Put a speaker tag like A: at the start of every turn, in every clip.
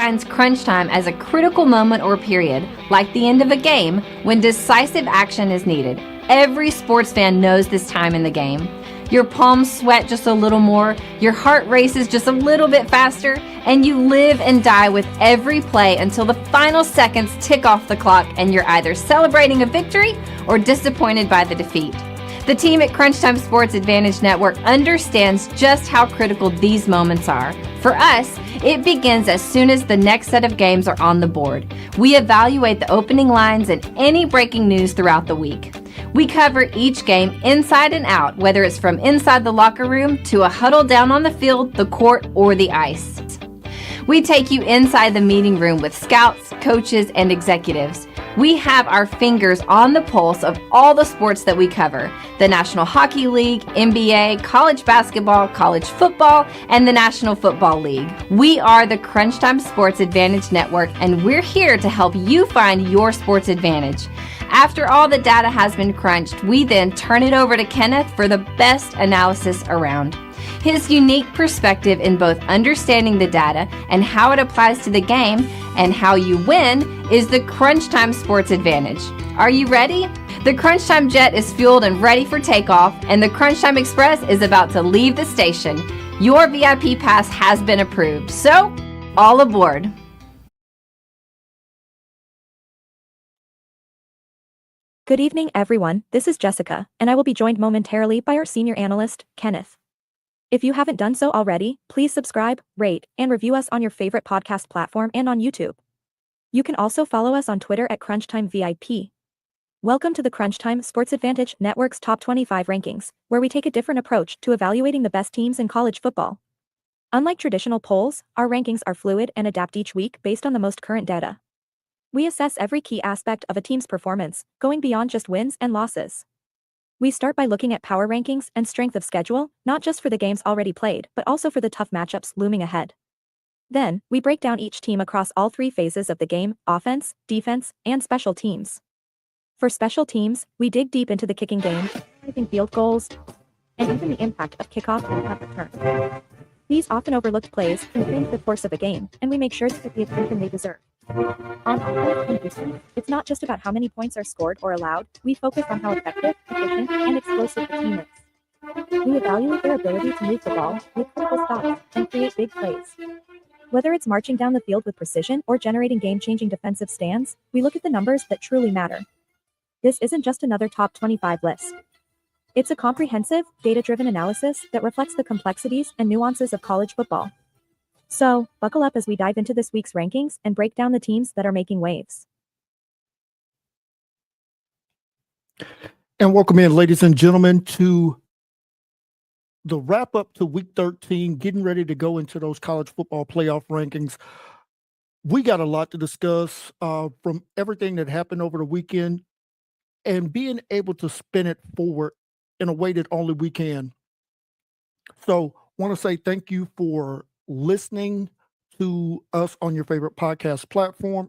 A: Defines crunch time as a critical moment or period, like the end of a game, when decisive action is needed. Every sports fan knows this time in the game. Your palms sweat just a little more, your heart races just a little bit faster, and you live and die with every play until the final seconds tick off the clock and you're either celebrating a victory or disappointed by the defeat. The team at Crunch Time Sports Advantage Network understands just how critical these moments are. For us, it begins as soon as the next set of games are on the board. We evaluate the opening lines and any breaking news throughout the week. We cover each game inside and out, whether it's from inside the locker room to a huddle down on the field, the court, or the ice. We take you inside the meeting room with scouts, coaches, and executives. We have our fingers on the pulse of all the sports that we cover: the National Hockey League, NBA, college basketball, college football, and the National Football League. We are the Crunch Time Sports Advantage Network, and we're here to help you find your sports advantage. After all the data has been crunched, we then turn it over to Kenneth for the best analysis around. His unique perspective in both understanding the data and how it applies to the game and how you win is the Crunch Time Sports Advantage. Are you ready? The Crunch Time Jet is fueled and ready for takeoff, and the Crunch Time Express is about to leave the station. Your VIP pass has been approved, so all aboard.
B: Good evening, everyone. This is Jessica, and I will be joined momentarily by our senior analyst, Kenneth. If you haven't done so already, please subscribe, rate, and review us on your favorite podcast platform and on YouTube. You can also follow us on Twitter at CrunchTime VIP. Welcome to the Crunch Time Sports Advantage Network's Top 25 rankings, where we take a different approach to evaluating the best teams in college football. Unlike traditional polls, our rankings are fluid and adapt each week based on the most current data. We assess every key aspect of a team's performance, going beyond just wins and losses. We start by looking at power rankings and strength of schedule, not just for the games already played, but also for the tough matchups looming ahead. Then, we break down each team across all three phases of the game: offense, defense, and special teams. For special teams, we dig deep into the kicking game, kicking field goals, and even the impact of kickoff and punt return. These often overlooked plays can change the course of a game, and we make sure to get the attention they deserve. On offense and defense, it's not just about how many points are scored or allowed. We focus on how effective, efficient, and explosive the team is. We evaluate their ability to move the ball, make critical stops, and create big plays. Whether it's marching down the field with precision or generating game-changing defensive stands, we look at the numbers that truly matter. This isn't just another top 25 list. It's a comprehensive, data-driven analysis that reflects the complexities and nuances of college football. So, buckle up as we dive into this week's rankings and break down the teams that are making waves.
C: And welcome in, ladies and gentlemen, to the wrap-up to Week 13, getting ready to go into those college football playoff rankings. We got a lot to discuss from everything that happened over the weekend and being able to spin it forward in a way that only we can. So, want to say thank you for listening to us on your favorite podcast platform.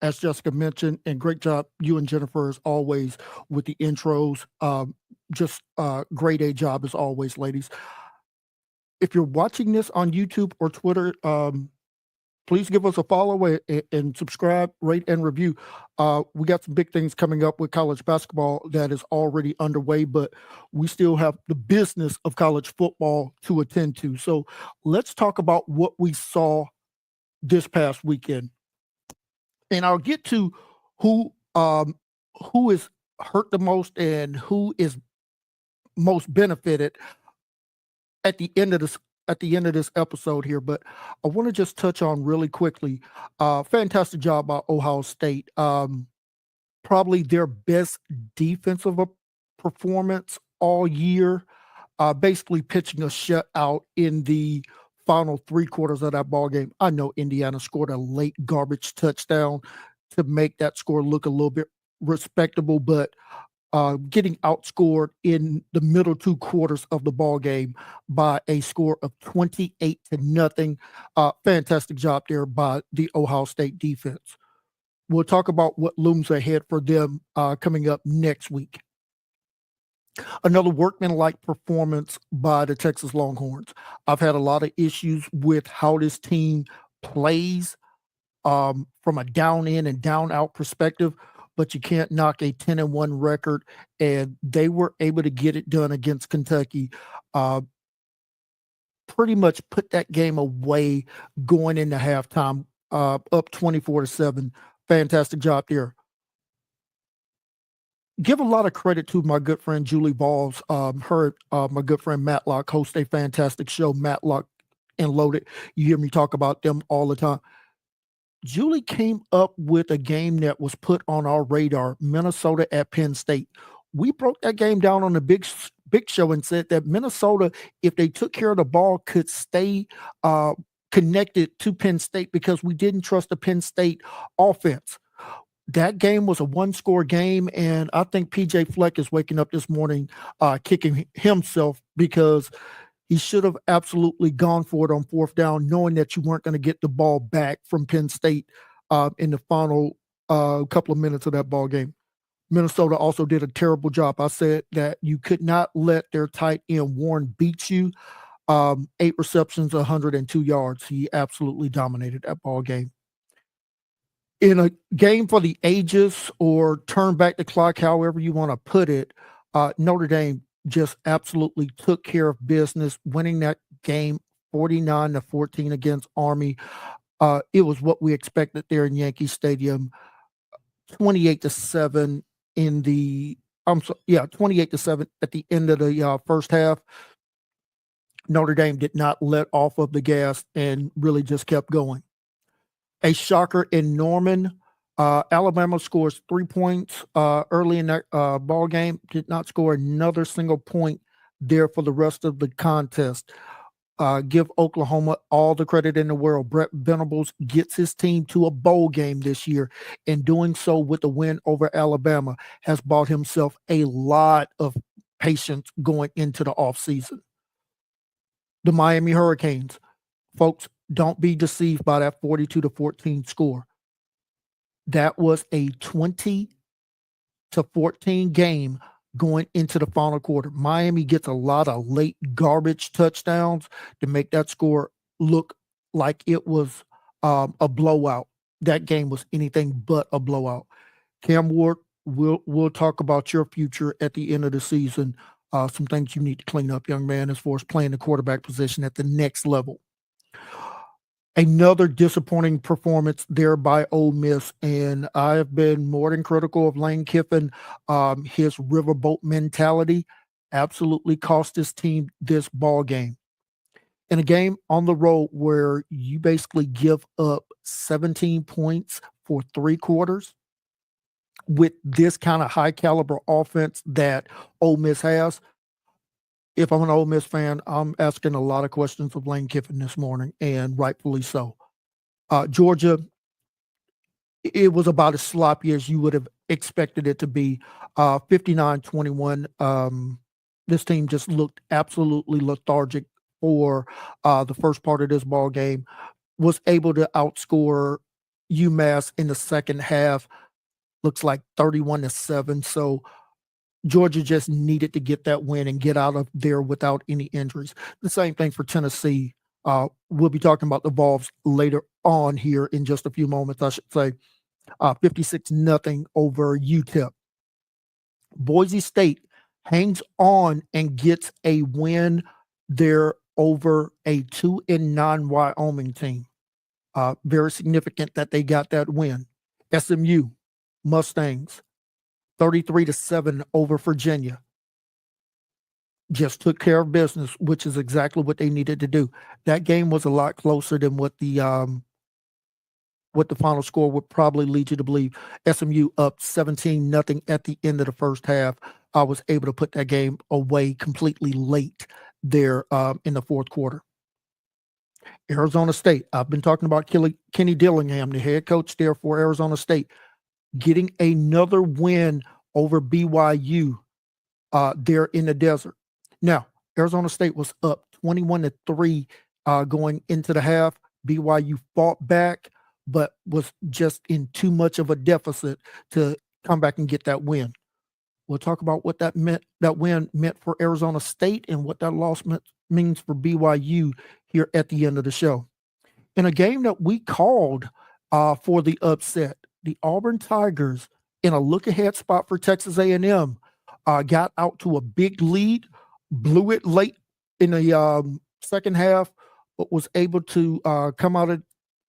C: As Jessica mentioned, and great job, you and Jennifer, as always, with the intros. Just grade A job as always, ladies. If you're watching this on YouTube or Twitter, please give us a follow and subscribe, rate, and review. We got some big things coming up with college basketball that is already underway, but we still have the business of college football to attend to. So let's talk about what we saw this past weekend. And I'll get to who is hurt the most and who is most benefited at the end of this episode here, but I want to just touch on really quickly. Fantastic job by Ohio State. Probably their best defensive performance all year. Basically pitching a shutout in the final three quarters of that ball game. I know Indiana scored a late garbage touchdown to make that score look a little bit respectable, but getting outscored in the middle two quarters of the ball game by a score of 28-0. Fantastic job there by the Ohio State defense. We'll talk about what looms ahead for them coming up next week. Another workmanlike performance by the Texas Longhorns. I've had a lot of issues with how this team plays from a down in and down out perspective, but you can't knock a 10-1 record. And they were able to get it done against Kentucky. Uh, Pretty much put that game away going into halftime, up 24-7. Fantastic job there. Give a lot of credit to my good friend Julie Balls. My good friend Matlock hosts a fantastic show, Matlock and Loaded. You hear me talk about them all the time. Julie came up with a game that was put on our radar, Minnesota at Penn State. We broke that game down on the big show and said that Minnesota, if they took care of the ball, could stay connected to Penn State because we didn't trust the Penn State offense. That game was a one-score game, and I think PJ Fleck is waking up this morning kicking himself because he should have absolutely gone for it on fourth down, knowing that you weren't going to get the ball back from Penn State in the final couple of minutes of that ball game. Minnesota also did a terrible job. I said that you could not let their tight end Warren beat you. 8 receptions, 102 yards. He absolutely dominated that ball game. In a game for the ages or turn back the clock, however you want to put it, Notre Dame just absolutely took care of business, winning that game 49-14 against Army. It was what we expected there in Yankee Stadium. 28-7 28-7 at the end of the first half. Notre Dame did not let off of the gas and really just kept going. A shocker in Norman. Alabama scores 3 points early in that ball game. Did not score another single point there for the rest of the contest. Give Oklahoma all the credit in the world. Brett Venables gets his team to a bowl game this year, and doing so with a win over Alabama has bought himself a lot of patience going into the offseason. The Miami Hurricanes, folks, don't be deceived by that 42-14 score. That was a 20-14 game going into the final quarter. Miami gets a lot of late garbage touchdowns to make that score look like it was a blowout. That game was anything but a blowout. Cam Ward, we'll talk about your future at the end of the season. Some things you need to clean up, young man, as far as playing the quarterback position at the next level. Another disappointing performance there by Ole Miss, and I have been more than critical of Lane Kiffin. His riverboat mentality absolutely cost his team this ball game. In a game on the road where you basically give up 17 points for 3 quarters with this kind of high caliber offense that Ole Miss has, if I'm an Ole Miss fan, I'm asking a lot of questions of Lane Kiffin this morning, and rightfully so. Georgia, it was about as sloppy as you would have expected it to be. 59-21. This team just looked absolutely lethargic for the first part of this ball game. Was able to outscore UMass in the second half. Looks like 31-7. So Georgia just needed to get that win and get out of there without any injuries. The same thing for Tennessee. We'll be talking about the Vols later on here in just a few moments, I should say. 56-0 over UTEP. Boise State hangs on and gets a win there over a 2-9 Wyoming team. Very significant that they got that win. SMU Mustangs 33-7 over Virginia. Just took care of business, which is exactly what they needed to do. That game was a lot closer than what the final score would probably lead you to believe. SMU up 17-0 at the end of the first half. I was able to put that game away completely late there in the fourth quarter. Arizona State. I've been talking about Kenny Dillingham, the head coach there for Arizona State, getting another win over BYU there in the desert. Now, Arizona State was up 21-3 going into the half. BYU fought back, but was just in too much of a deficit to come back and get that win. We'll talk about what that win meant for Arizona State and what that loss means for BYU here at the end of the show. In a game that we called for the upset. The Auburn Tigers, in a look-ahead spot for Texas A&M, got out to a big lead, blew it late in the second half, but was able to come out of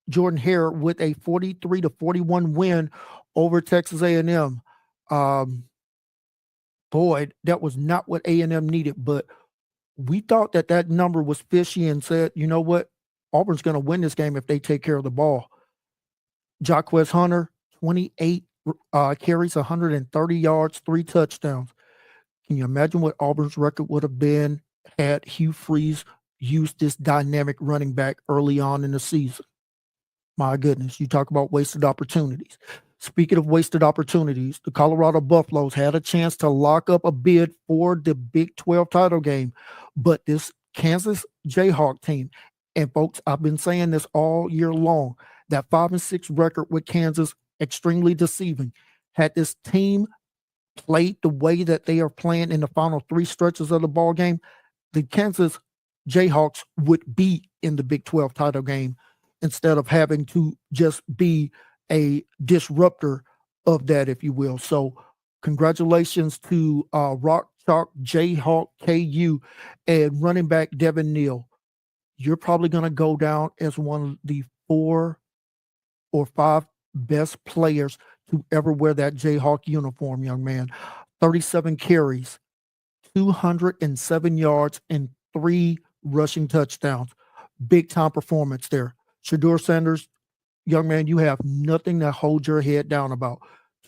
C: Jordan Hare with a 43-41 win over Texas A&M. Boy, that was not what A&M needed, but we thought that number was fishy and said, you know what? Auburn's going to win this game if they take care of the ball. Jaquez Hunter, 28 carries, 130 yards, 3 touchdowns. Can you imagine what Auburn's record would have been had Hugh Freeze used this dynamic running back early on in the season? My goodness, you talk about wasted opportunities. Speaking of wasted opportunities, the Colorado Buffaloes had a chance to lock up a bid for the Big 12 title game, but this Kansas Jayhawk team, and folks, I've been saying this all year long, that 5-6 record with Kansas, extremely deceiving. Had this team played the way that they are playing in the final 3 stretches of the ball game, the Kansas Jayhawks would be in the Big 12 title game instead of having to just be a disruptor of that, if you will. So congratulations to Rock Chalk Jayhawk KU and running back Devin Neal. You're probably going to go down as one of the 4 or 5 best players to ever wear that Jayhawk uniform, young man. 37 carries, 207 yards, and 3 rushing touchdowns. Big time performance there. Shedeur Sanders, young man, you have nothing to hold your head down about.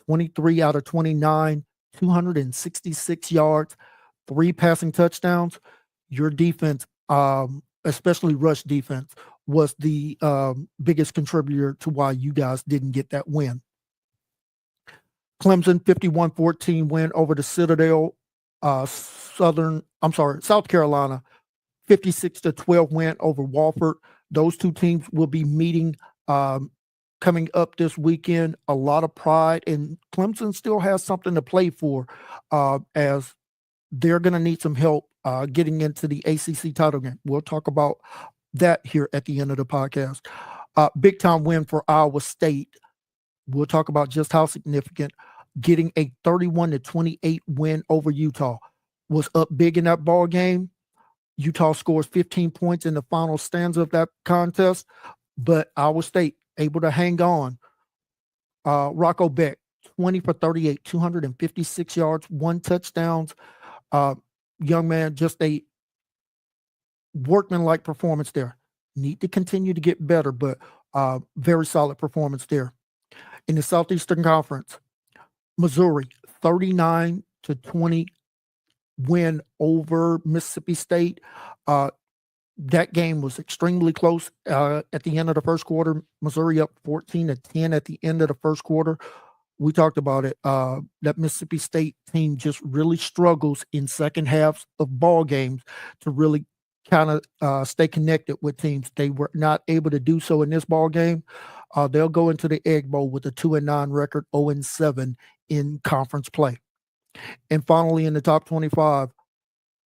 C: 23 out of 29, 266 yards, 3 passing touchdowns. Your defense, especially rush defense, was the biggest contributor to why you guys didn't get that win. Clemson 51-14 win over the Citadel. South Carolina 56-12 win over Wofford. Those 2 teams will be meeting coming up this weekend. A lot of pride, and Clemson still has something to play for as they're going to need some help getting into the ACC title game. We'll talk about that here at the end of the podcast. Big time win for Iowa State. We'll talk about just how significant. Getting a 31-28 win over Utah. Was up big in that ball game. Utah scores 15 points in the final stanza of that contest, but Iowa State able to hang on. Rocco Beck, 20 for 38, 256 yards, 1 touchdown. Young man, just a workmanlike performance there. Need to continue to get better, but very solid performance there. In the Southeastern Conference, Missouri, 39-20 win over Mississippi State. That game was extremely close at the end of the first quarter. Missouri up 14-10 at the end of the first quarter. We talked about it. That Mississippi State team just really struggles in second halves of ball games to really kind of stay connected with teams. They were not able to do so in this ball game. They'll go into the Egg Bowl with a 2-9 record, 0-7 in conference play. And finally, in the top 25,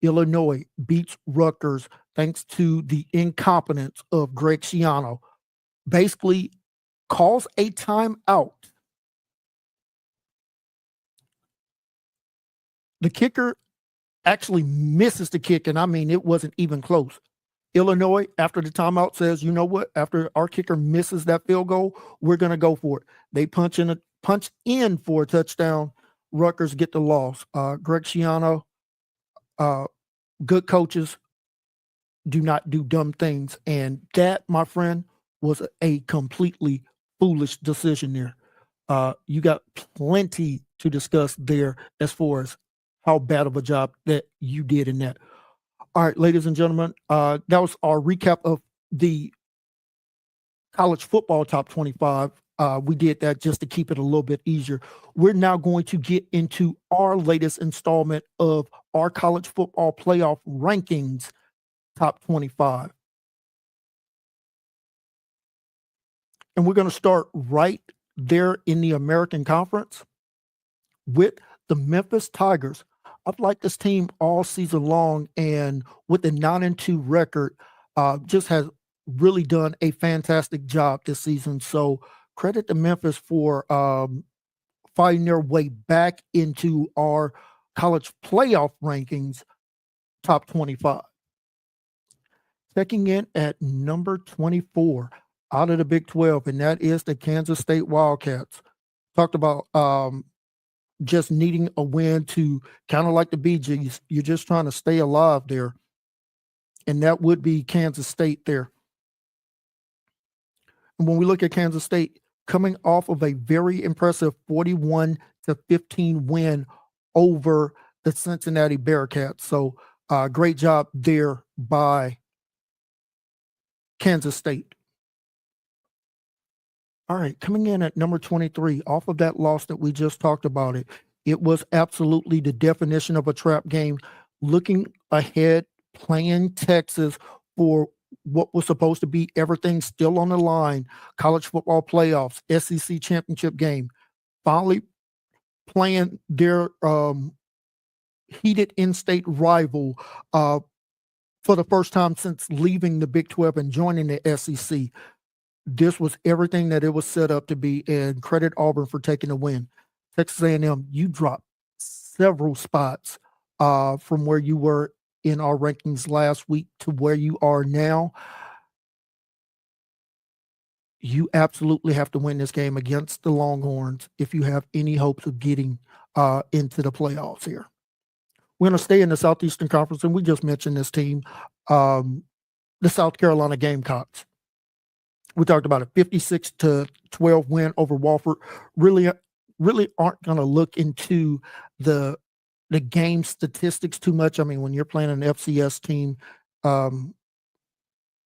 C: Illinois beats Rutgers thanks to the incompetence of Greg Schiano. Basically calls a timeout. The kicker actually misses the kick, and I mean, it wasn't even close. Illinois, after the timeout, says, you know what? After our kicker misses that field goal, we're going to go for it. They punch in for a touchdown. Rutgers get the loss. Greg Schiano, good coaches do not do dumb things. And that, my friend, was a completely foolish decision there. You got plenty to discuss there as far as how bad of a job that you did in that. All right, ladies and gentlemen, that was our recap of the college football top 25. We did that just to keep it a little bit easier. We're now going to get into our latest installment of our college football playoff rankings top 25. And we're going to start right there in the American Conference with the Memphis Tigers. I've liked this team all season long, and with a 9-2 record, just has really done a fantastic job this season. So credit to Memphis for finding their way back into our college playoff rankings, top 25. Checking in at number 24 out of the Big 12, and that is the Kansas State Wildcats. Talked about just needing a win to kind of like the BGs. You're just trying to stay alive there. And that would be Kansas State there. And when we look at Kansas State, coming off of a very impressive 41-15 win over the Cincinnati Bearcats. So great job there by Kansas State. All right, coming in at number 23, off of that loss that we just talked about it was absolutely the definition of a trap game. Looking ahead, playing Texas for what was supposed to be everything still on the line, college football playoffs, SEC championship game, finally playing their heated in-state rival for the first time since leaving the Big 12 and joining the SEC. This was everything that it was set up to be, and credit Auburn for taking the win. Texas A&M, you dropped several spots from where you were in our rankings last week to where you are now. You absolutely have to win this game against the Longhorns if you have any hopes of getting into the playoffs here. We're going to stay in the Southeastern Conference, and we just mentioned this team, the South Carolina Gamecocks. We talked about a 56-12 win over Wofford. Really aren't going to look into the game statistics too much. I mean, when you're playing an FCS team and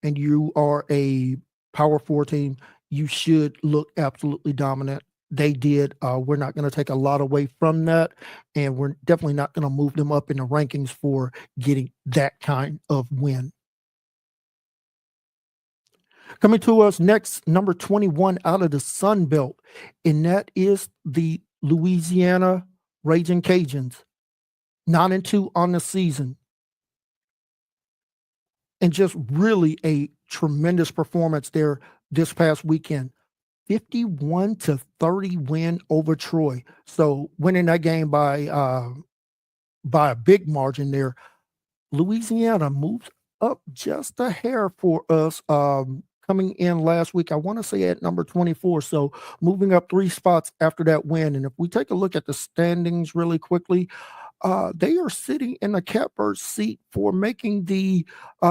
C: you are a Power 4 team, you should look absolutely dominant. They did. We're not going to take a lot away from that, and we're definitely not going to move them up in the rankings for getting that kind of win. Coming to us next, number 21 out of the Sun Belt, and that is the Louisiana Raging Cajuns. 9-2 on the season. And just really a tremendous performance there this past weekend. 51-30 win over Troy. So winning that game by a big margin there. Louisiana moves up just a hair for us coming in last week. I want to say at number 24. So moving up 3 spots after that win. And if we take a look at the standings really quickly, they are sitting in a catbird seat for making the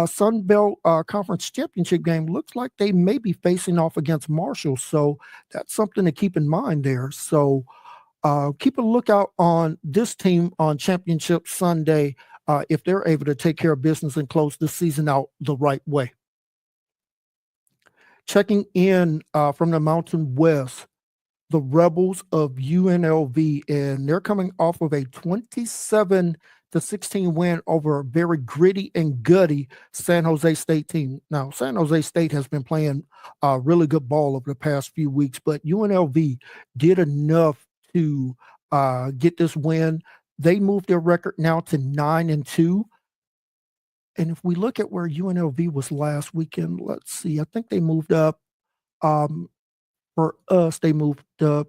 C: Sun Belt Conference Championship game. Looks like they may be facing off against Marshall. So that's something to keep in mind there. So keep a lookout on this team on Championship Sunday if they're able to take care of business and close the season out the right way. Checking in from the Mountain West, the Rebels of UNLV, and they're coming off of a 27-16 win over a very gritty and gutty San Jose State team. Now, San Jose State has been playing really good ball over the past few weeks, but UNLV did enough to get this win. They moved their record now to 9-2. And if we look at where UNLV was last weekend, let's see, I think they moved up. For us, they moved up,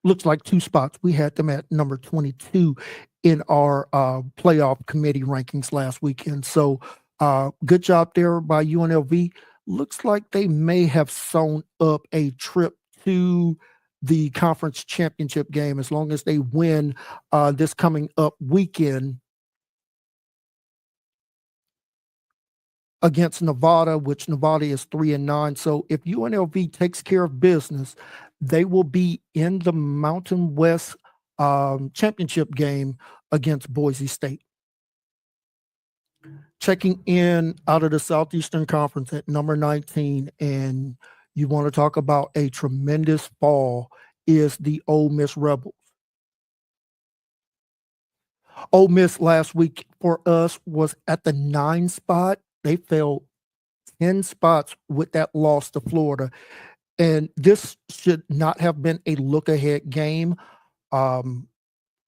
C: looks like 2 spots. We had them at number 22 in our playoff committee rankings last weekend. So good job there by UNLV. Looks like they may have sewn up a trip to the conference championship game as long as they win this coming up weekend against Nevada, which Nevada is 3-9. So if UNLV takes care of business, they will be in the Mountain West championship game against Boise State. Checking in out of the Southeastern Conference at number 19, and you want to talk about a tremendous fall, is the Ole Miss Rebels. Ole Miss last week for us was at the 9 spot. They fell 10 spots with that loss to Florida. And this should not have been a look-ahead game. Ole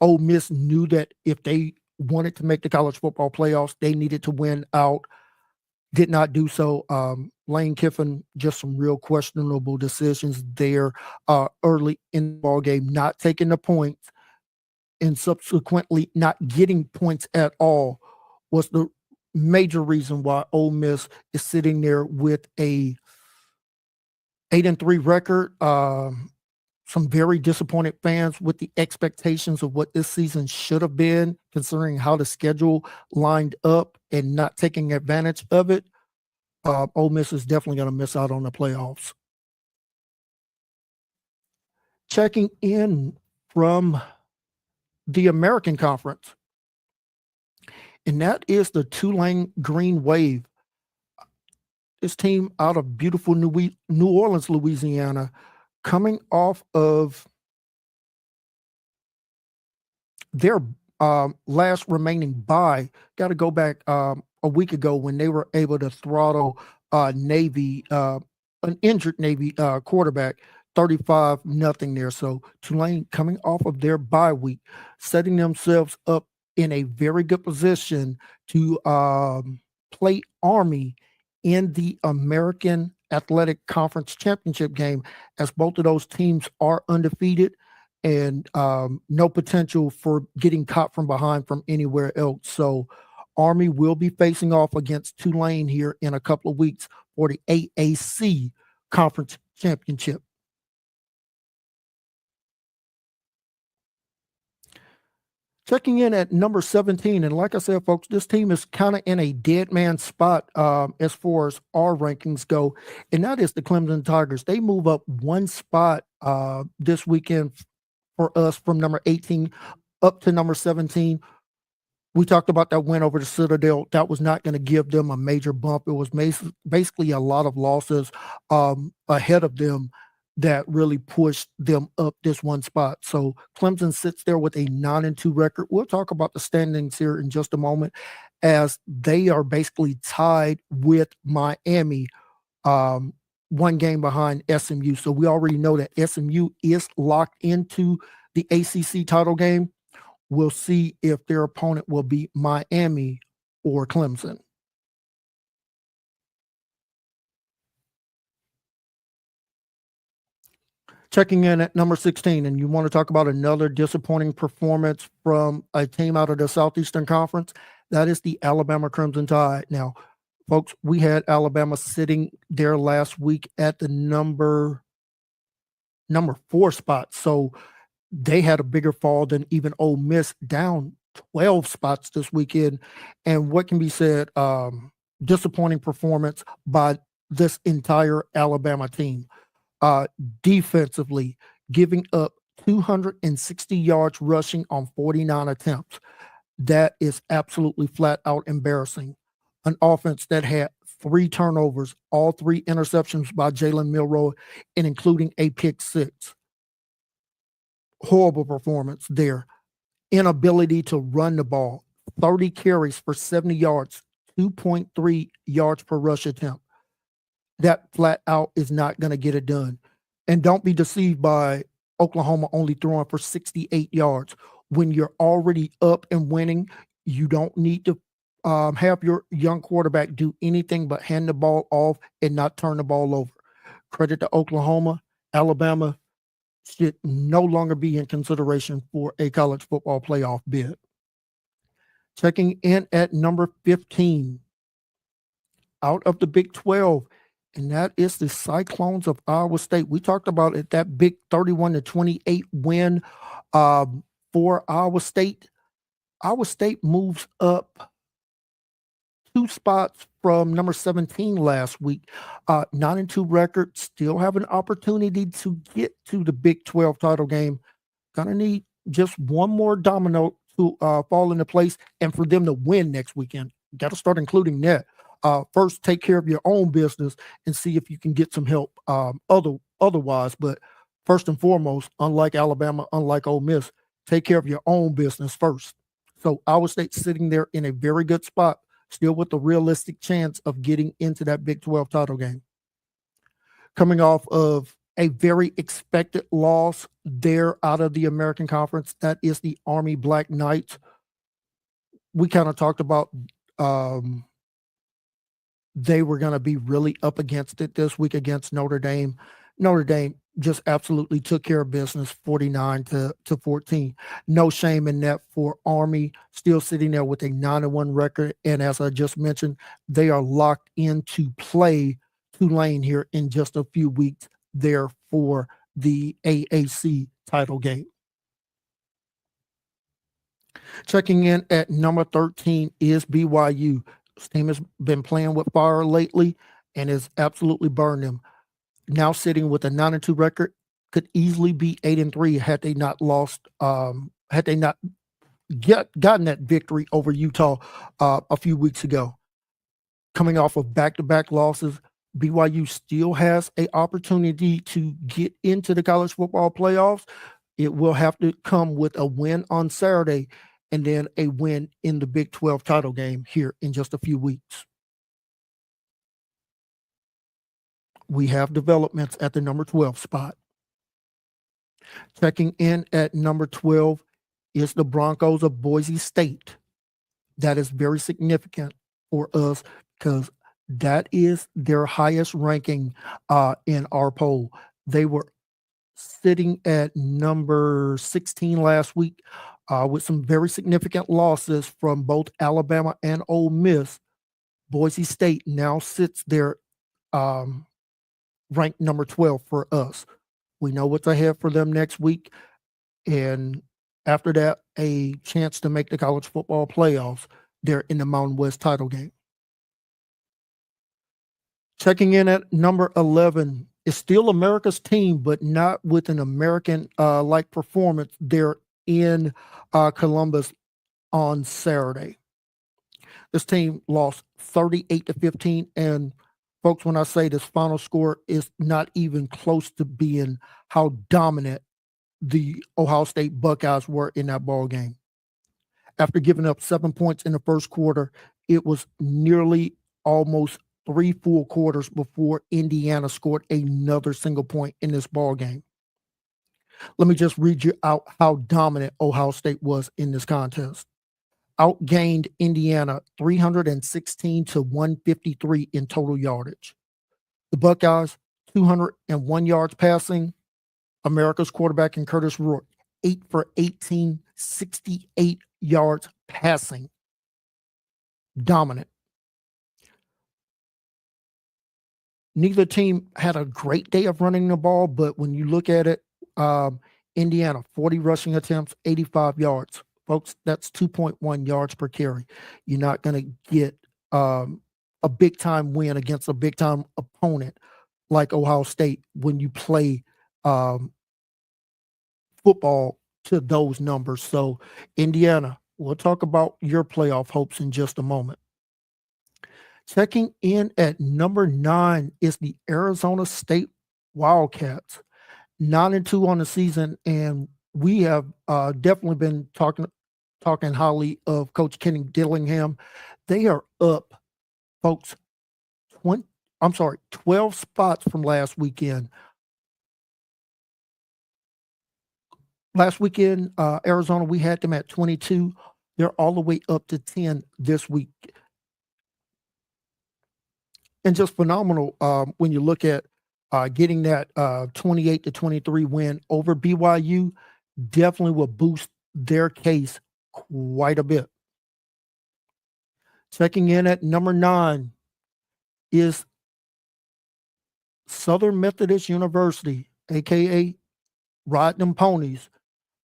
C: Miss knew that if they wanted to make the college football playoffs, they needed to win out. did not do so. Lane Kiffin, just some real questionable decisions there early in the ball game, not taking the points and subsequently not getting points at all was the major reason why Ole Miss is sitting there with a 8-3 record. Some very disappointed fans with the expectations of what this season should have been, considering how the schedule lined up and not taking advantage of it. Ole Miss is definitely going to miss out on the playoffs. Checking in from the American Conference, and that is the Tulane Green Wave. This team out of beautiful New Orleans, Louisiana, coming off of their last remaining bye. Got to go back a week ago when they were able to throttle Navy, an injured Navy quarterback, 35-0 there. So Tulane coming off of their bye week, setting themselves up in a very good position to play Army in the American Athletic Conference Championship game, as both of those teams are undefeated and no potential for getting caught from behind from anywhere else. So Army will be facing off against Tulane here in a couple of weeks for the AAC Conference Championship. Checking in at number 17, and like I said, folks, this team is kind of in a dead man spot as far as our rankings go, and that is the Clemson Tigers. They move up one spot this weekend for us from number 18 up to number 17. We talked about that win over the Citadel. That was not going to give them a major bump. It was basically a lot of losses ahead of them that really pushed them up this one spot. So Clemson sits there with a 9-2 record. We'll talk about the standings here in just a moment, as they are basically tied with Miami, one game behind SMU. So we already know that SMU is locked into the ACC title game. We'll see if their opponent will be Miami or Clemson. Checking in at number 16, and you want to talk about another disappointing performance from a team out of the Southeastern Conference, that is the Alabama Crimson Tide. Now, folks, we had Alabama sitting there last week at the number 4 spot. So they had a bigger fall than even Ole Miss, down 12 spots this weekend. And what can be said, disappointing performance by this entire Alabama team. Defensively, giving up 260 yards rushing on 49 attempts. That is absolutely flat out embarrassing. An offense that had 3 turnovers, all 3 interceptions by Jalen Milroe, and including a pick 6. Horrible performance there. Inability to run the ball. 30 carries for 70 yards, 2.3 yards per rush attempt. That flat out is not going to get it done. And don't be deceived by Oklahoma only throwing for 68 yards. When you're already up and winning, you don't need to have your young quarterback do anything but hand the ball off and not turn the ball over. Credit to Oklahoma. Alabama should no longer be in consideration for a college football playoff bid. Checking in at number 15, out of the Big 12, and that is the Cyclones of Iowa State. We talked about it, that big 31-28 win for Iowa State. Iowa State moves up 2 spots from number 17 last week. 9-2 record, still have an opportunity to get to the Big 12 title game. Gonna need just one more domino to fall into place and for them to win next weekend. Got to start including that. First, take care of your own business and see if you can get some help otherwise. But first and foremost, unlike Alabama, unlike Ole Miss, take care of your own business first. So Iowa State sitting there in a very good spot, still with a realistic chance of getting into that Big 12 title game. Coming off of a very expected loss there out of the American Conference, that is the Army Black Knights. We kind of talked about they were going to be really up against it this week against Notre Dame. Notre Dame just absolutely took care of business 49 to 14. No shame in that for Army, still sitting there with a 9-1 record. And as I just mentioned, they are locked in to play Tulane here in just a few weeks there for the AAC title game. Checking in at number 13 is BYU. This team has been playing with fire lately and has absolutely burned them. Now sitting with a 9-2 record, could easily be 8-3 had they not lost, had they not gotten that victory over Utah a few weeks ago. Coming off of back-to-back losses, BYU still has an opportunity to get into the college football playoffs. It will have to come with a win on Saturday and then a win in the Big 12 title game here in just a few weeks. We have developments at the number 12 spot. Checking in at number 12 is the Broncos of Boise State. That is very significant for us because that is their highest ranking in our poll. They were sitting at number 16 last week with some very significant losses from both Alabama and Ole Miss. Boise State now sits there ranked number 12 for us. We know what's ahead for them next week. And after that, a chance to make the college football playoffs there in the Mountain West title game. Checking in at number 11 is still America's team, but not with an American-like performance there in Columbus on Saturday. This team lost 38-15, and folks, when I say this final score is not even close to being how dominant the Ohio State Buckeyes were in that ball game. After giving up 7 points in the first quarter, it was nearly almost 3 full quarters before Indiana scored another single point in this ball game. Let me just read you out how dominant Ohio State was in this contest. Outgained Indiana 316 to 153 in total yardage. The Buckeyes, 201 yards passing. America's quarterback in Curtis Rourke, 8 for 18, 68 yards passing. Dominant. Neither team had a great day of running the ball, but when you look at it, Indiana, 40 rushing attempts, 85 yards. Folks, that's 2.1 yards per carry. You're not going to get a big-time win against a big-time opponent like Ohio State when you play football to those numbers. So, Indiana, we'll talk about your playoff hopes in just a moment. Checking in at number 9 is the Arizona State Wildcats. 9-2 on the season, and we have definitely been talking highly of Coach Kenny Dillingham. They are up, folks, 12 spots from last weekend. Last weekend, Arizona, we had them at 22. They're all the way up to 10 this week. And just phenomenal when you look at getting that 28-23 win over BYU. Definitely will boost their case quite a bit. Checking in at number 9 is Southern Methodist University, aka Ride Them Ponies.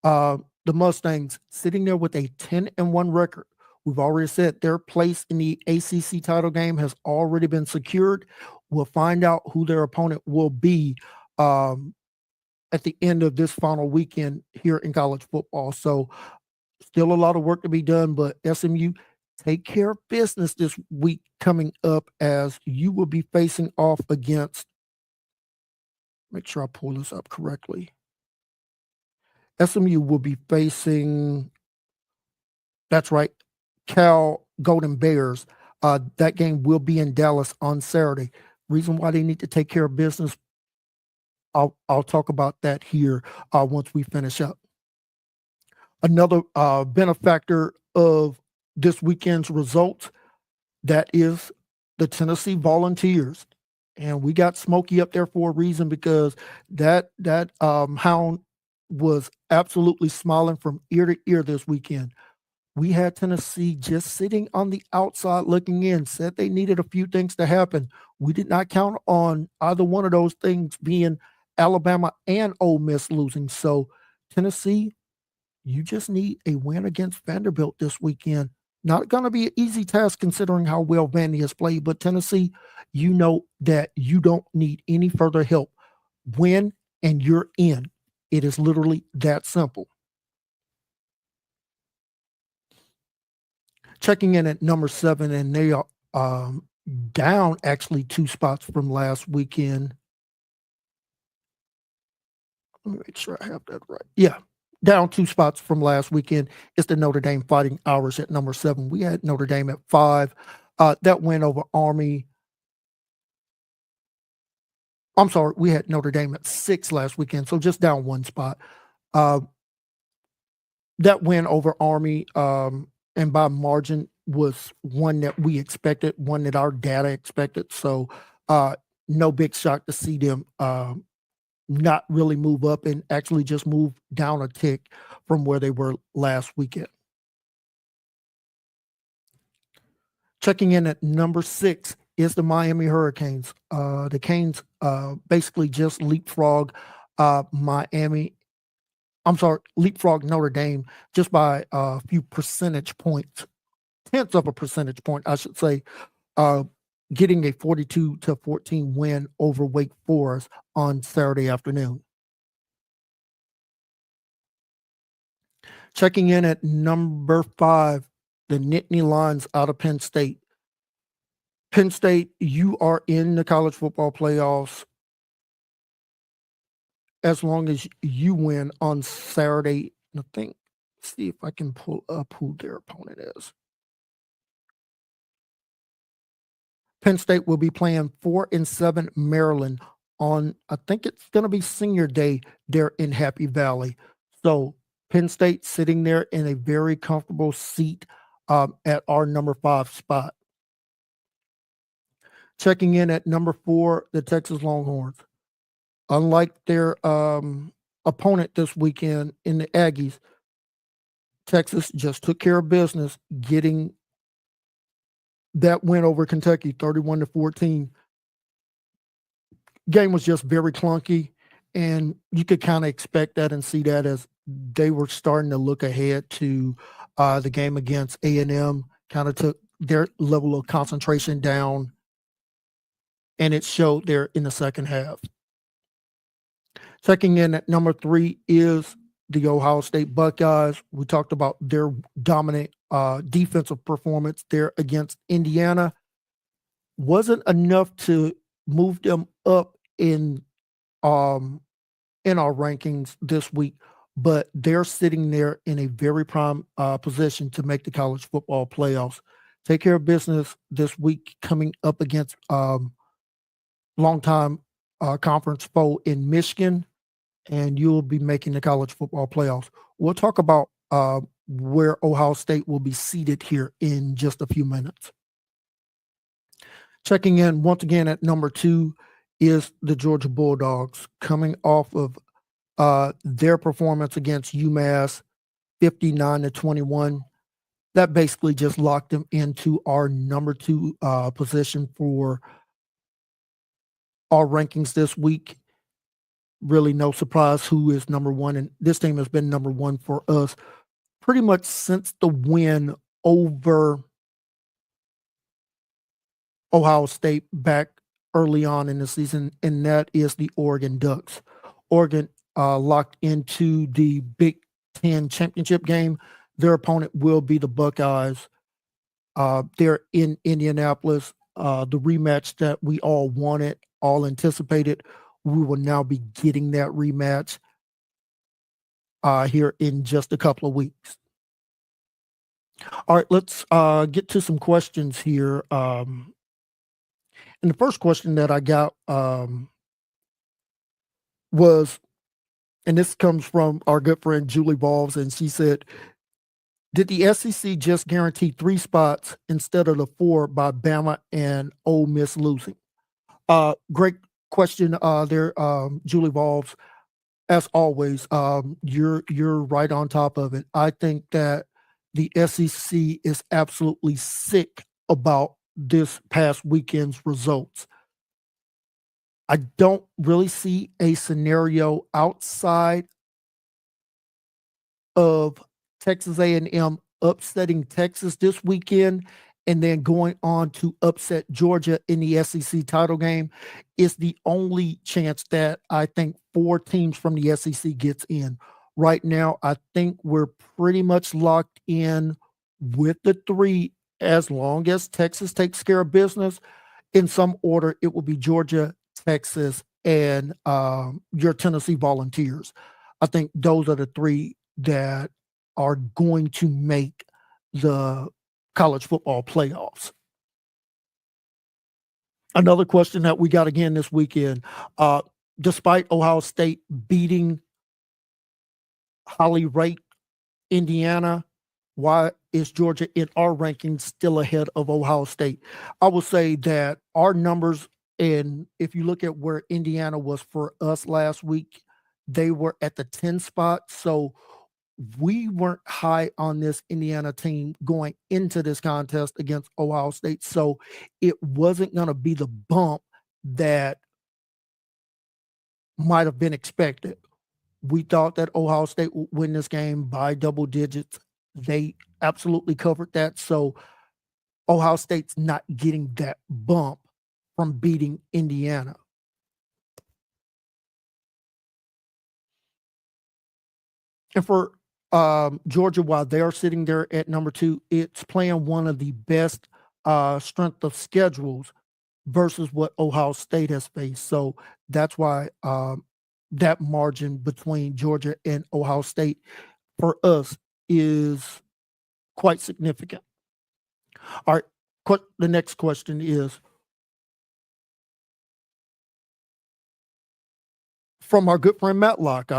C: The Mustangs sitting there with a 10-1 record. We've already said their place in the ACC title game has already been secured. We'll find out who their opponent will be at the end of this final weekend here in college football. So still a lot of work to be done, but SMU, take care of business this week coming up as you will be facing off against, make sure I pull this up correctly. SMU will be facing, that's right, Cal Golden Bears. That game will be in Dallas on Saturday. Reason why they need to take care of business, I'll talk about that here once we finish up. Another benefactor of this weekend's results, that is the Tennessee Volunteers. And we got Smokey up there for a reason because that hound was absolutely smiling from ear to ear this weekend. We had Tennessee just sitting on the outside looking in, said they needed a few things to happen. We did not count on either one of those things being Alabama and Ole Miss losing. So, Tennessee, you just need a win against Vanderbilt this weekend. Not going to be an easy task considering how well Vandy has played, but Tennessee, you know that you don't need any further help. Win and you're in. It is literally that simple. Checking in at number 7, and they are down actually 2 spots from last weekend. Let me make sure I have that right. Yeah, down 2 spots from last weekend. It's the Notre Dame Fighting Irish at number 7. We had Notre Dame at 5. That win over Army. I'm sorry, we had Notre Dame at 6 last weekend, so just down 1 spot. That win over Army, and by margin, was one that we expected, one that our data expected. So, no big shock to see them not really move up and actually just move down a tick from where they were last weekend. Checking in at number 6 is the Miami Hurricanes. The Canes basically just leapfrog leapfrog Notre Dame just by a few percentage points, tenths of a percentage point, I should say, getting a 42-14 win over Wake Forest on Saturday afternoon. Checking in at number 5, the Nittany Lions out of Penn State. Penn State, you are in the college football playoffs as long as you win on Saturday. I think, see if I can pull up who their opponent is. Penn State will be playing 4-7 Maryland on, I think it's going to be senior day there in Happy Valley. So Penn State sitting there in a very comfortable seat at our number 5 spot. Checking in at number 4, the Texas Longhorns. Unlike their opponent this weekend in the Aggies, Texas just took care of business, getting that win over Kentucky, 31-14. Game was just very clunky, and you could kind of expect that and see that as they were starting to look ahead to the game against A&M, kind of took their level of concentration down, and it showed there in the second half. Checking in at number 3 is the Ohio State Buckeyes. We talked about their dominant defensive performance there against Indiana. Wasn't enough to move them up in our rankings this week, but they're sitting there in a very prime position to make the college football playoffs. Take care of business this week coming up against longtime conference foe in Michigan, and you'll be making the college football playoffs. We'll talk about where Ohio State will be seated here in just a few minutes. Checking in once again at number 2 is the Georgia Bulldogs, coming off of their performance against UMass, 59-21. That basically just locked them into our number 2 position for our rankings this week. Really no surprise who is number 1, and this team has been number 1 for us pretty much since the win over Ohio State back early on in the season, and that is the Oregon Ducks. Oregon locked into the Big Ten championship game. Their opponent will be the Buckeyes. They're in Indianapolis. The rematch that we all wanted, all anticipated. We will now be getting that rematch here in just a couple of weeks. All right, let's get to some questions here. And the first question that I got was, and this comes from our good friend Julie Balls, and she said, Did the SEC just guarantee 3 spots instead of the 4 by Bama and Ole Miss losing? Great question there, Julie Volves. As always, you're right on top of it. I think that the SEC is absolutely sick about this past weekend's results. I don't really see a scenario outside of Texas A&M upsetting Texas this weekend and then going on to upset Georgia in the SEC title game is the only chance that I think 4 teams from the SEC gets in. Right now, I think we're pretty much locked in with the 3 as long as Texas takes care of business. In some order, it will be Georgia, Texas, and your Tennessee Volunteers. I think those are the 3 that are going to make the college football playoffs. Another question that we got again this weekend, despite Ohio State beating highly ranked Indiana, why is Georgia in our rankings still ahead of Ohio State? I will say that our numbers, and if you look at where Indiana was for us last week, they were at the 10 spot. So we weren't high on this Indiana team going into this contest against Ohio State. So it wasn't going to be the bump that might have been expected. We thought that Ohio State would win this game by double digits. They absolutely covered that. So Ohio State's not getting that bump from beating Indiana. And for Georgia, while they're sitting there at number 2, it's playing one of the best strength of schedules versus what Ohio State has faced. So that's why that margin between Georgia and Ohio State for us is quite significant. All right, the next question is from our good friend Matlock.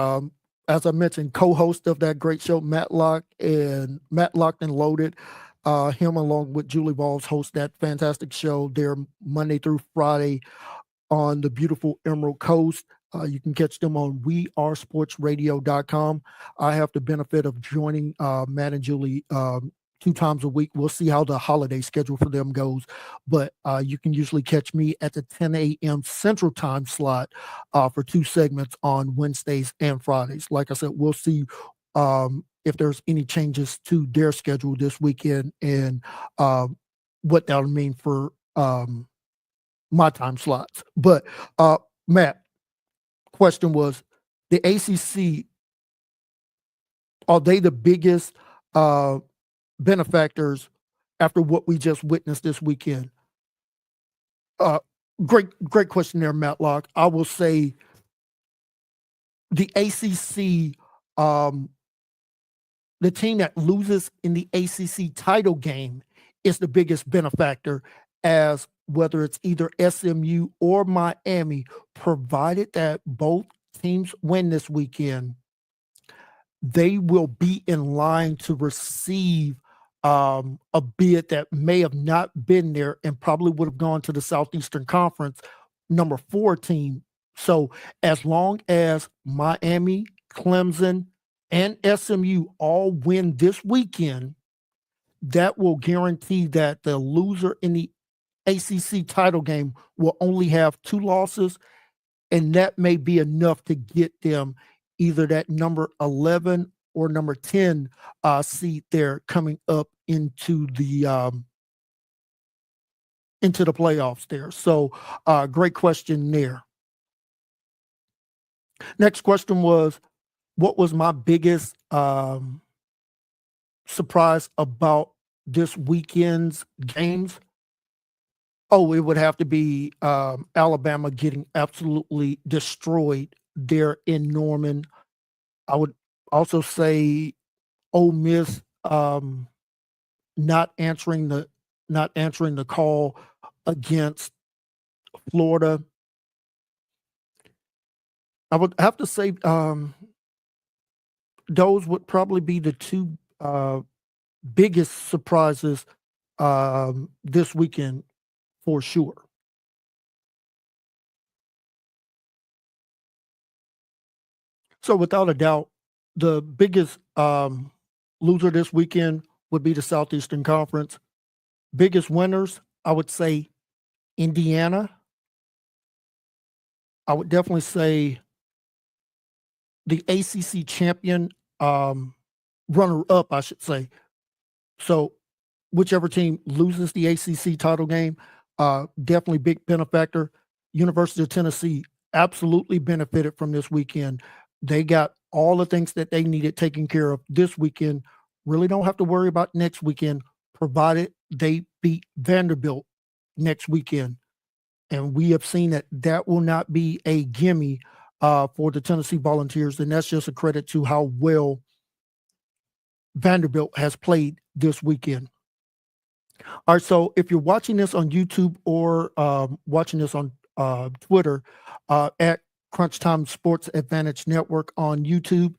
C: As I mentioned, co-host of that great show, Matlock and Loaded. Him along with Julie Balls host that fantastic show there Monday through Friday on the beautiful Emerald Coast. You can catch them on wearesportsradio.com. I have the benefit of joining Matt and Julie 2 times a week. We'll see how the holiday schedule for them goes. But you can usually catch me at the 10 a.m. Central Time slot for 2 segments on Wednesdays and Fridays. Like I said, we'll see if there's any changes to their schedule this weekend and what that'll mean for my time slots. But Matt, question was, the ACC, are they the biggest benefactors after what we just witnessed this weekend? Great question there, Matlock. I will say the ACC, the team that loses in the ACC title game is the biggest benefactor, as whether it's either SMU or Miami, provided that both teams win this weekend, they will be in line to receive a bid that may have not been there and probably would have gone to the Southeastern Conference number 4 team. So as long as Miami, Clemson, and SMU all win this weekend, that will guarantee that the loser in the ACC title game will only have 2 losses, and that may be enough to get them either that number 11 or number 10 seed there coming up into the playoffs there. So great question there. Next question was, what was my biggest surprise about this weekend's games? Oh, it would have to be Alabama getting absolutely destroyed there in Norman. I would also say Ole Miss not answering the call against Florida. I would have to say those would probably be the 2 biggest surprises this weekend for sure. So without a doubt, the biggest loser this weekend would be the Southeastern Conference. Biggest winners, I would say Indiana. I would definitely say the ACC champion, runner up, I should say. So whichever team loses the ACC title game, definitely big benefactor. University of Tennessee absolutely benefited from this weekend. They got all the things that they needed taken care of this weekend. Really don't have to worry about next weekend, provided they beat Vanderbilt next weekend. And we have seen that that will not be a gimme for the Tennessee Volunteers, and that's just a credit to how well Vanderbilt has played this weekend. All right, so if you're watching this on YouTube or watching this on Twitter at Crunch Time Sports Advantage Network on YouTube,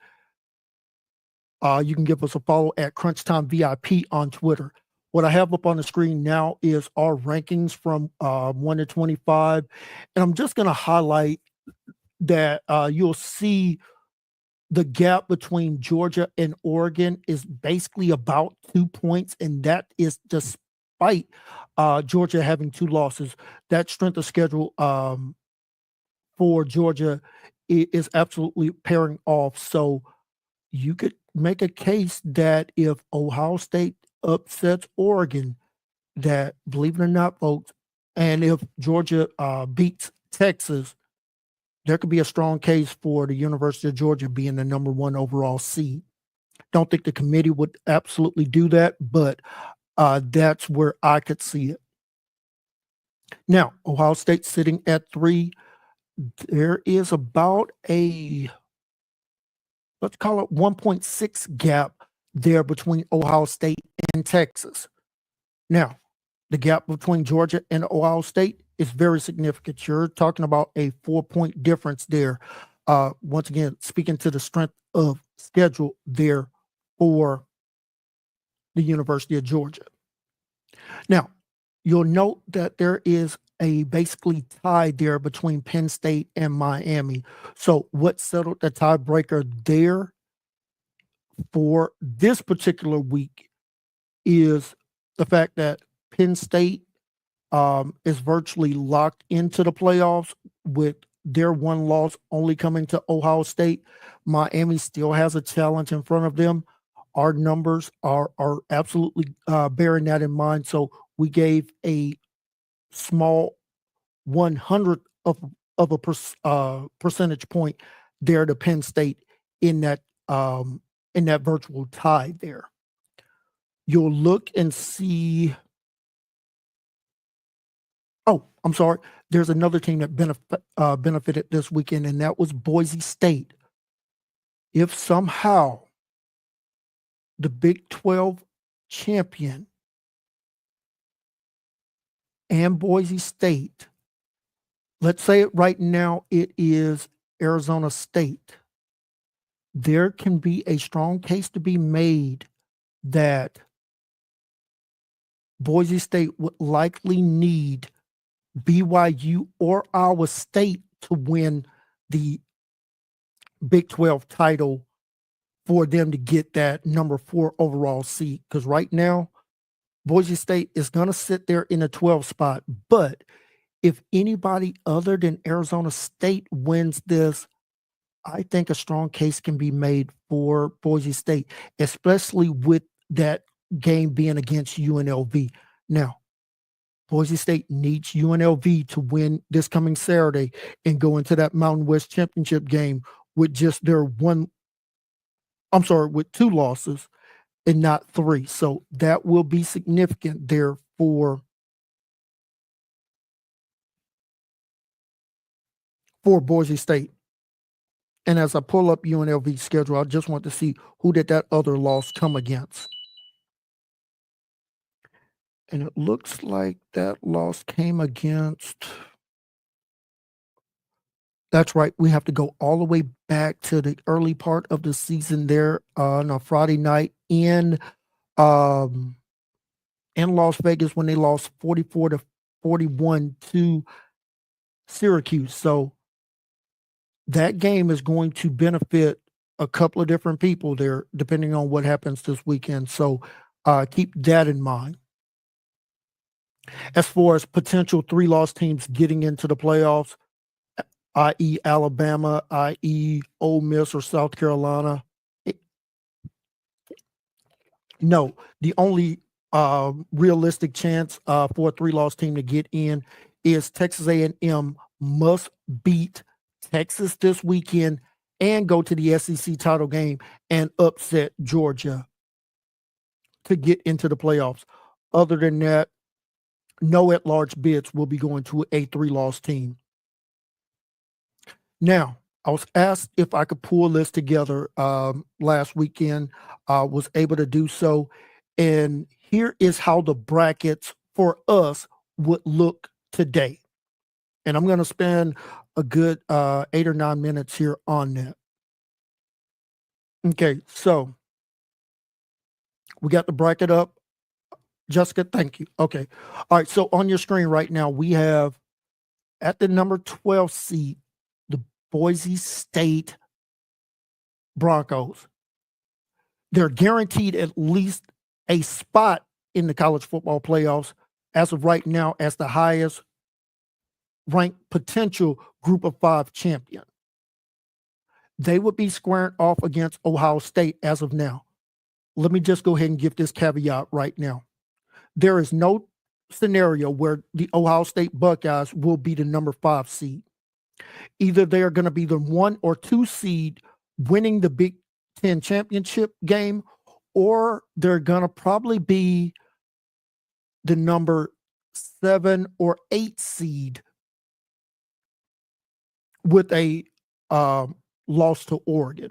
C: you can give us a follow at Crunch Time VIP on Twitter. What I have up on the screen now is our rankings from 1 to 25, and I'm just going to highlight that you'll see the gap between Georgia and Oregon is basically about 2 points, and that is despite Georgia having 2 losses. That strength of schedule for Georgia is absolutely pairing off. So you could make a case that if Ohio State upsets Oregon, that, believe it or not, folks, and if Georgia beats Texas, there could be a strong case for the University of Georgia being the number 1 overall seed. Don't think the committee would absolutely do that, but that's where I could see it. Now, Ohio State sitting at 3. There is about a, let's call it 1.6 gap there between Ohio State and Texas. Now, the gap between Georgia and Ohio State is very significant. You're talking about a 4-point difference there. Once again, speaking to the strength of schedule there for the University of Georgia. Now, you'll note that there is a basically tie there between Penn State and Miami. So what settled the tiebreaker there for this particular week is the fact that Penn State is virtually locked into the playoffs with their 1 loss only coming to Ohio State. Miami still has a challenge in front of them. Our numbers are absolutely bearing that in mind. So we gave a small 100th of a percentage point there to Penn State in that virtual tie there. You'll look and see. Oh, I'm sorry. There's another team that benefited this weekend, and that was Boise State. If somehow the Big 12 champion and Boise State, let's say it right now, it is Arizona State, there can be a strong case to be made that Boise State would likely need BYU or Iowa State to win the Big 12 title for them to get that number 4 overall seed. Because right now, Boise State is going to sit there in the 12th spot. But if anybody other than Arizona State wins this, I think a strong case can be made for Boise State, especially with that game being against UNLV. Now, Boise State needs UNLV to win this coming Saturday and go into that Mountain West Championship game with just with 2 losses and not 3. So that will be significant there for Boise State. And as I pull up UNLV's schedule, I just want to see who did that other loss come against. And it looks like that loss came against. That's right. We have to go all the way back to the early part of the season there on a Friday night in um, in Las Vegas when they lost 44-41 to Syracuse. So that game is going to benefit a couple of different people there, depending on what happens this weekend. So keep that in mind. As far as potential 3-loss teams getting into the playoffs, i.e. Alabama, i.e. Ole Miss or South Carolina, no, the only realistic chance for a 3-loss team to get in is Texas A&M must beat Texas this weekend and go to the SEC title game and upset Georgia to get into the playoffs. Other than that, no at-large bids will be going to a 3-loss team. Now, I was asked if I could pull this together last weekend. I was able to do so. And here is how the brackets for us would look today. And I'm going to spend a good 8 or 9 minutes here on that. Okay, so we got the bracket up. Jessica, thank you. Okay. All right, so on your screen right now, we have at the number 12 seed, the Boise State Broncos. They're guaranteed at least a spot in the college football playoffs as of right now as the highest ranked potential group of 5 champion. They would be squaring off against Ohio State as of now. Let me just go ahead and give this caveat right now. There is no scenario where the Ohio State Buckeyes will be the number 5 seed. Either they are going to be the 1 or 2 seed winning the Big Ten championship game, or they're going to probably be the number 7 or 8 seed with a loss to Oregon.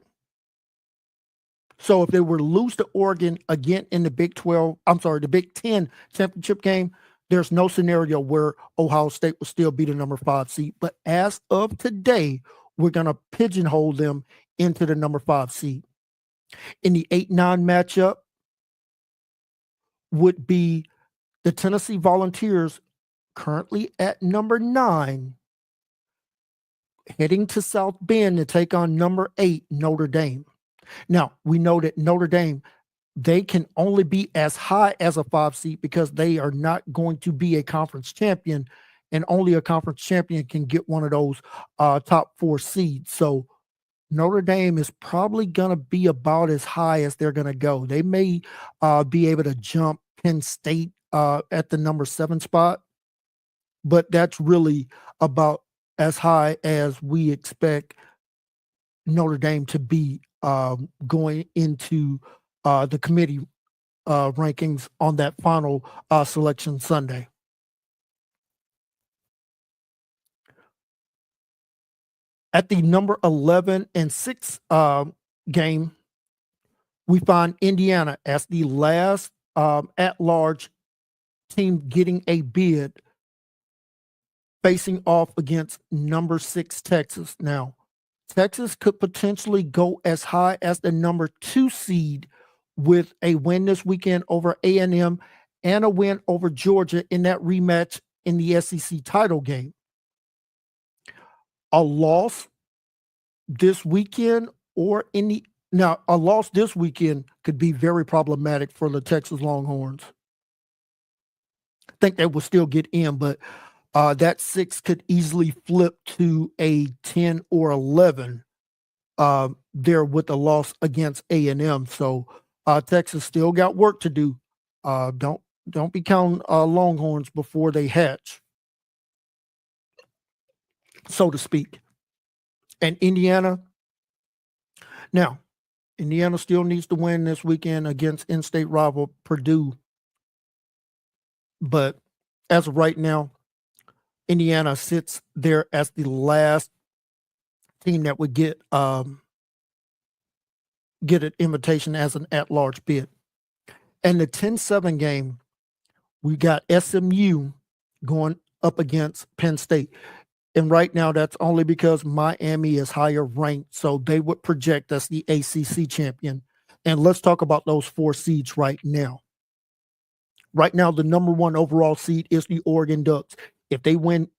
C: So if they were to lose to Oregon again in the Big 10 championship game, there's no scenario where Ohio State will still be the number 5 seed. But as of today, we're going to pigeonhole them into the number 5 seed. In the 8-9 matchup would be the Tennessee Volunteers, currently at number 9, heading to South Bend to take on number 8, Notre Dame. Now, we know that Notre Dame, they can only be as high as a 5 seed because they are not going to be a conference champion, and only a conference champion can get one of those top 4 seeds. So Notre Dame is probably going to be about as high as they're going to go. They may be able to jump Penn State at the number 7 spot, but that's really about as high as we expect Notre Dame to be going into the committee rankings on that final selection Sunday. At the number 11 and 6 game, we find Indiana as the last at-large team getting a bid, facing off against number 6 Texas. Now, Texas could potentially go as high as the number 2 seed with a win this weekend over A&M and a win over Georgia in that rematch in the SEC title game. A loss this weekend a loss this weekend could be very problematic for the Texas Longhorns. I think they will still get in, but that 6 could easily flip to a 10 or 11 there with a loss against A&M. So Texas still got work to do. Don't be counting Longhorns before they hatch, so to speak. And Indiana still needs to win this weekend against in-state rival Purdue. But as of right now, Indiana sits there as the last team that would get an invitation as an at-large bid. And the 10-7 game, we got SMU going up against Penn State. And right now, that's only because Miami is higher ranked, so they would project as the ACC champion. And let's talk about those 4 seeds right now. Right now, the number 1 overall seed is the Oregon Ducks. If they win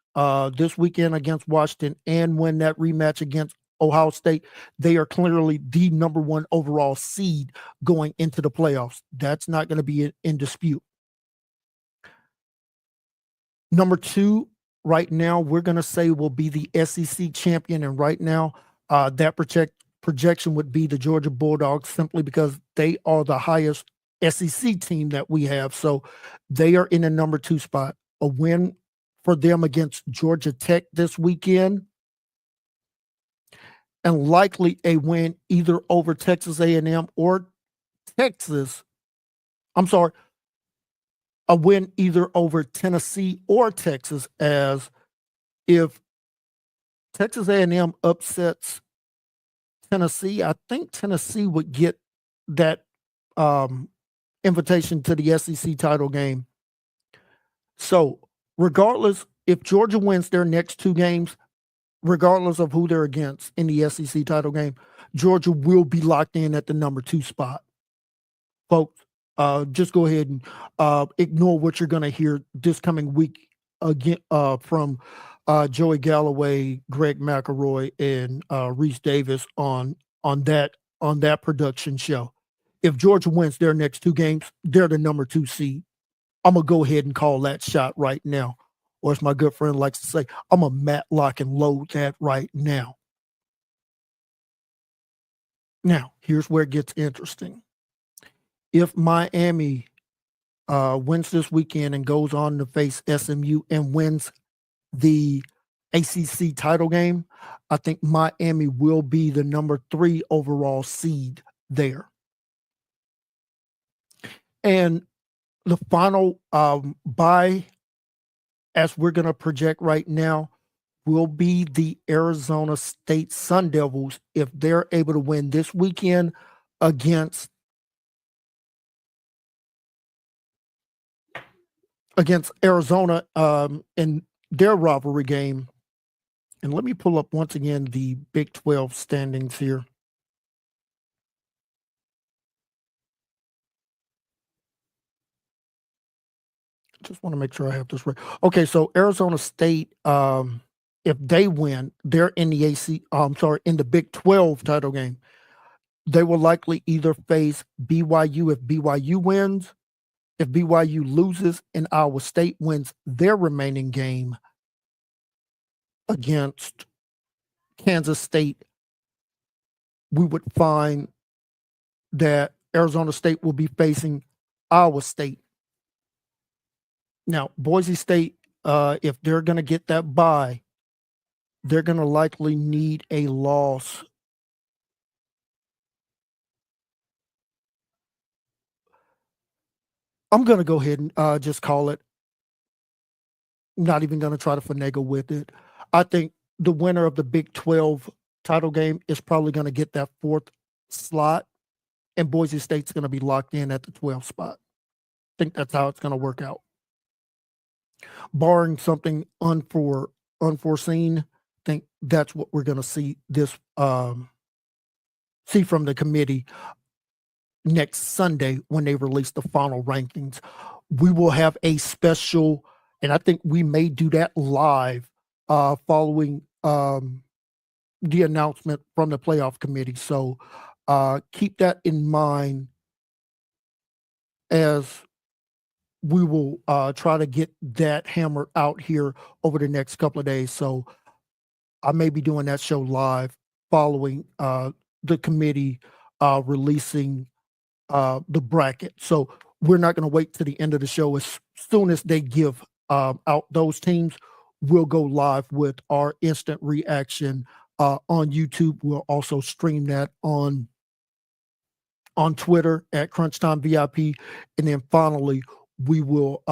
C: this weekend against Washington and win that rematch against Ohio State, they are clearly the number 1 overall seed going into the playoffs. That's not going to be in dispute. Number 2, right now, we're going to say will be the SEC champion. And right now, that projection would be the Georgia Bulldogs simply because they are the highest SEC team that we have. So they are in the number 2 spot. A win for them against Georgia Tech this weekend, and likely a win either over Texas A&M or Texas. I'm sorry, a win either over Tennessee or Texas, as if Texas A&M upsets Tennessee, I think Tennessee would get that invitation to the SEC title game. So regardless, if Georgia wins their next 2 games, regardless of who they're against in the SEC title game, Georgia will be locked in at the number 2 spot. Folks, just go ahead and ignore what you're going to hear this coming week again from Joey Galloway, Greg McElroy, and Reese Davis on that production show. If Georgia wins their next 2 games, they're the number 2 seed. I'm gonna go ahead and call that shot right now, or as my good friend likes to say, I'm a Matlock and load that right now. Now, here's where it gets interesting. If Miami wins this weekend and goes on to face SMU and wins the ACC title game, I think Miami will be the number 3 overall seed there. And the final bye, as we're going to project right now, will be the Arizona State Sun Devils if they're able to win this weekend against Arizona in their rivalry game. And let me pull up once again the Big 12 standings here. Just want to make sure I have this right. Okay, so Arizona State, if they win, they're in the in the Big 12 title game. They will likely either face BYU if BYU wins. If BYU loses and Iowa State wins their remaining game against Kansas State, we would find that Arizona State will be facing Iowa State. Now, Boise State, if they're going to get that bye, they're going to likely need a loss. I'm going to go ahead and just call it. Not even going to try to finagle with it. I think the winner of the Big 12 title game is probably going to get that 4th slot, and Boise State's going to be locked in at the 12th spot. I think that's how it's going to work out. Barring something unforeseen, I think that's what we're going to see see from the committee next Sunday when they release the final rankings. We will have a special, and I think we may do that live following the announcement from the playoff committee. So keep that in mind as we will try to get that hammered out here over the next couple of days. So I may be doing that show live following the committee releasing the bracket. So we're not going to wait to the end of the show. As soon as they give out those teams, we'll go live with our instant reaction on YouTube. We'll also stream that on Twitter at Crunch Time VIP. And then finally, we will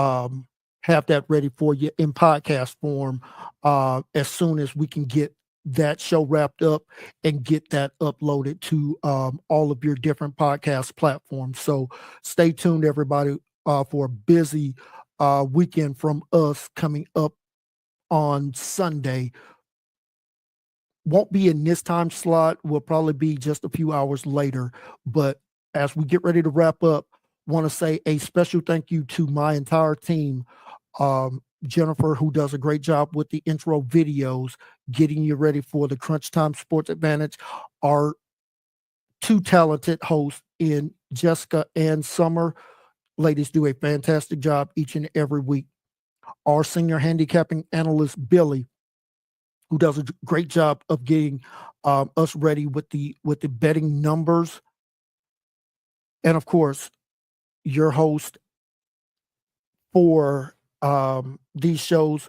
C: have that ready for you in podcast form as soon as we can get that show wrapped up and get that uploaded to all of your different podcast platforms. So stay tuned, everybody, for a busy weekend from us coming up on Sunday. Won't be in this time slot. Will probably be just a few hours later, but as we get ready to wrap up, want to say a special thank you to my entire team. Jennifer, who does a great job with the intro videos, getting you ready for the Crunch Time Sports Advantage. Our two talented hosts in Jessica and Summer. Ladies do a fantastic job each and every week. Our senior handicapping analyst, Billy, who does a great job of getting us ready with the betting numbers. And of course, your host for these shows.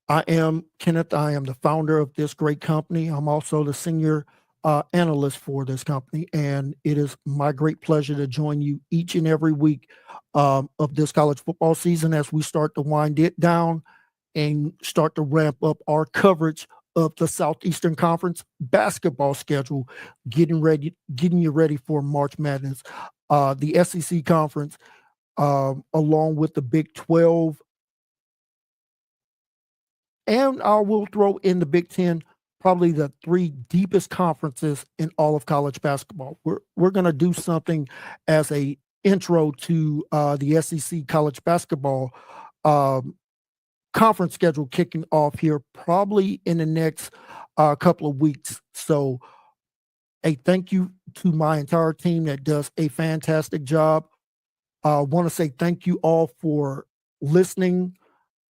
C: I am Kenneth. I am the founder of this great company. I'm also the senior analyst for this company, and it is my great pleasure to join you each and every week of this college football season as we start to wind it down and start to ramp up our coverage of the Southeastern Conference basketball schedule, getting you ready for March Madness. The SEC Conference, along with the Big 12, and I will throw in the Big 10, probably the three deepest conferences in all of college basketball. We're going to do something as a intro to the SEC college basketball conference schedule kicking off here probably in the next couple of weeks. So a thank you to my entire team that does a fantastic job. I want to say thank you all for listening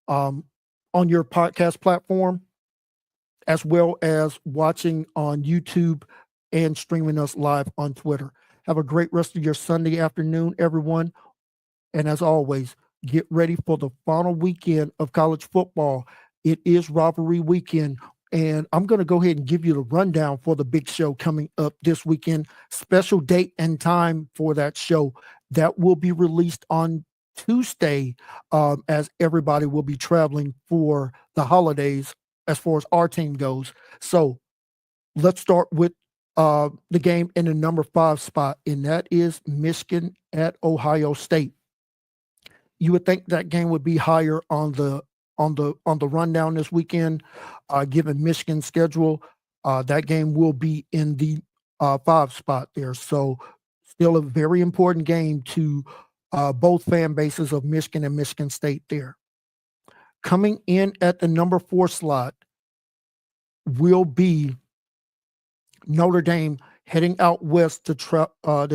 C: on your podcast platform, as well as watching on YouTube and streaming us live on Twitter. Have a great rest of your Sunday afternoon, everyone. And as always, get ready for the final weekend of college football. It is rivalry weekend. And I'm going to go ahead and give you the rundown for the big show coming up this weekend. Special date and time for that show that will be released on Tuesday, as everybody will be traveling for the holidays as far as our team goes. So let's start with the game in the number 5 spot, and that is Michigan at Ohio State. You would think that game would be higher on the rundown this weekend, given Michigan's schedule. That game will be in the 5 spot there. So still a very important game to both fan bases of Michigan and Michigan State there. Coming in at the number 4 slot will be Notre Dame heading out west to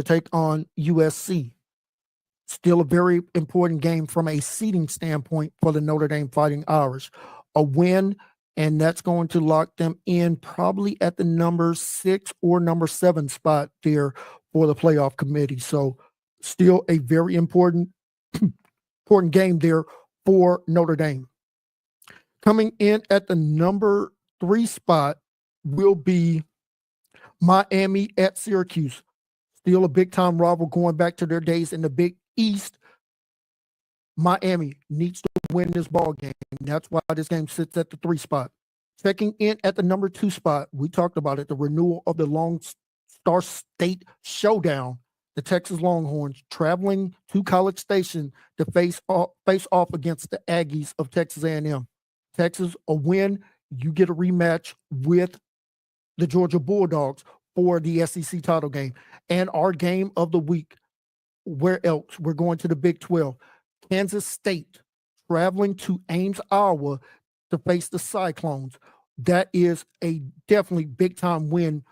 C: take on USC. Still a very important game from a seeding standpoint for the Notre Dame Fighting Irish. A win, and that's going to lock them in probably at the number 6 or number 7 spot there for the playoff committee. So still a very important game there for Notre Dame. Coming in at the number 3 spot will be Miami at Syracuse. Still a big-time rival going back to their days in the Big East. Miami needs to win this ball game. That's why this game sits at the 3 spot. Checking in at the number 2 spot, we talked about it, the renewal of the Lone Star State Showdown. The Texas Longhorns traveling to College Station to face off against the Aggies of Texas A&M. Texas, a win, you get a rematch with the Georgia Bulldogs for the SEC title game. And our game of the week, where else? We're going to the Big 12. Kansas State traveling to Ames, Iowa to face the Cyclones. That is a definitely big-time win,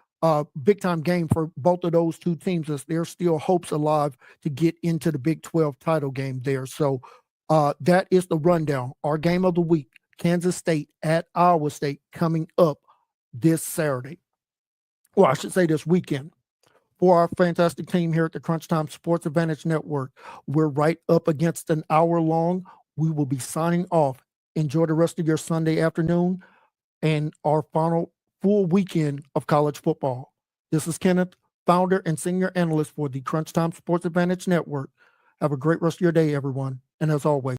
C: big-time game for both of those two teams, as there's still hopes alive to get into the Big 12 title game there. So that is the rundown. Our game of the week, Kansas State at Iowa State, coming up this Saturday. Well, I should say this weekend. For our fantastic team here at the Crunch Time Sports Advantage Network, we're right up against an hour long. We will be signing off. Enjoy the rest of your Sunday afternoon and our final full weekend of college football. This is Kenneth, founder and senior analyst for the Crunch Time Sports Advantage Network. Have a great rest of your day, everyone. And as always,